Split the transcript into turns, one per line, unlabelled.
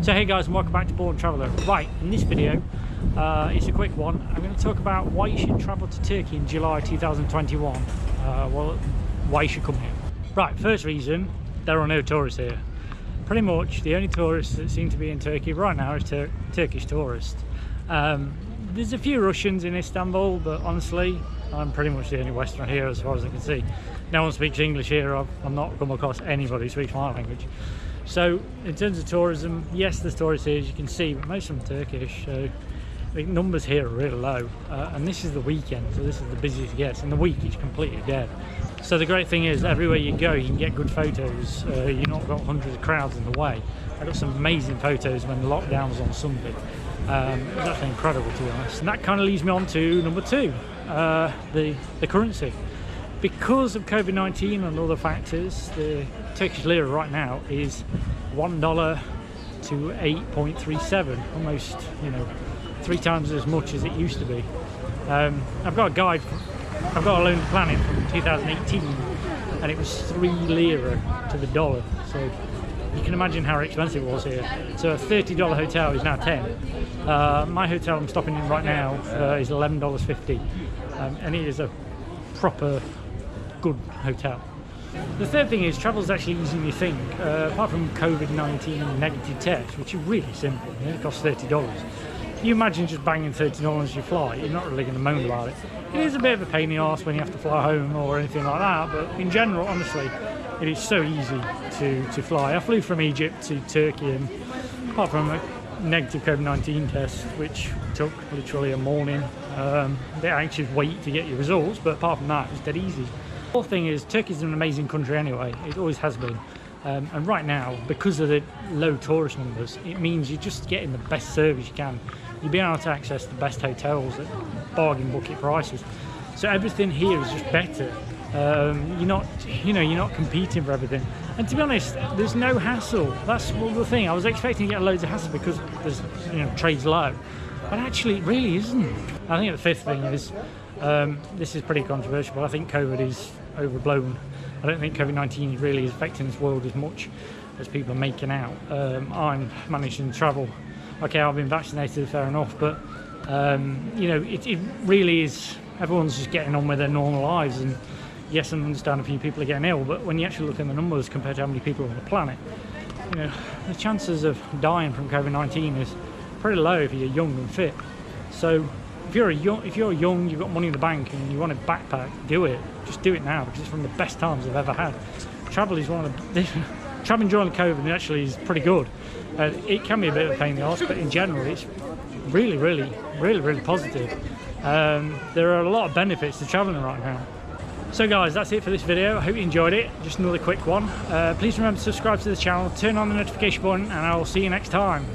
So hey guys, and welcome back to Born Traveller. Right, in this video, it's a quick one. I'm going to talk about why you should travel to Turkey in July 2021. Well, why you should come here. Right, first reason, there are no tourists here. Pretty much the only tourists that seem to be in Turkey right now is Turkish tourists. There's a few Russians in Istanbul, but honestly, I'm pretty much the only Westerner here as far as I can see. No one speaks English here. I've not come across anybody who speaks my language. So in terms of tourism, yes, there's tourists here as you can see, but most of them are Turkish, so the numbers here are really low. And this is the weekend, so this is the busiest it gets. In the week it's completely dead. So the great thing is, everywhere you go you can get good photos. You've not got hundreds of crowds in the way. I got some amazing photos when the lockdown was on Sunday. It was actually incredible, to be honest. And that kind of leads me on to number two, the currency. Because of COVID-19 and other factors, the Turkish lira right now is $1 to 8.37, almost, you know, 3 times as much as it used to be. I've got a guide, I've got a Lonely Planet from 2018, and it was 3 lira to the dollar. So you can imagine how expensive it was here. So a $30 hotel is now 10. My hotel I'm stopping in right now is $11.50, and it is a proper good hotel. The third thing is, travel is actually easier than you think. Apart from COVID-19 negative test, which is really simple, it costs $30. You imagine just banging $30 as you fly, you're not really going to moan about it. It is a bit of a pain in the arse when you have to fly home or anything like that, but in general, honestly, it is so easy to fly. I flew from Egypt to Turkey, and apart from a negative COVID-19 test, which took literally a morning, a bit anxious wait to get your results, but apart from that, it was dead easy. The whole thing is, Turkey is an amazing country anyway, it always has been. And right now, because of the low tourist numbers, it means you're just getting the best service you can. You'll be able to access the best hotels at bargain bucket prices. So everything here is just better. You're not competing for everything. And to be honest, there's no hassle. That's the thing. I was expecting to get loads of hassle because there's, trade's low, but actually it really isn't. I think the fifth thing is, this is pretty controversial, but I think COVID is overblown. I don't think COVID-19 really is affecting this world as much as people are making out. I'm managing to travel. Okay, I've been vaccinated, fair enough, but it really is, everyone's just getting on with their normal lives. And yes, I understand a few people are getting ill, but when you actually look at the numbers compared to how many people are on the planet, the chances of dying from COVID-19 is pretty low if you're young and fit. So if you're young, you've got money in the bank and you want a backpack, do it. Just do it now, because it's one of the best times I've ever had. Travel is traveling during COVID actually is pretty good. It can be a bit of a pain in the arse, but in general it's really positive. There are a lot of benefits to traveling right now. So guys, that's it for this video. I hope you enjoyed it. Just another quick one. Please remember to subscribe to the channel, turn on the notification button, and I will see you next time.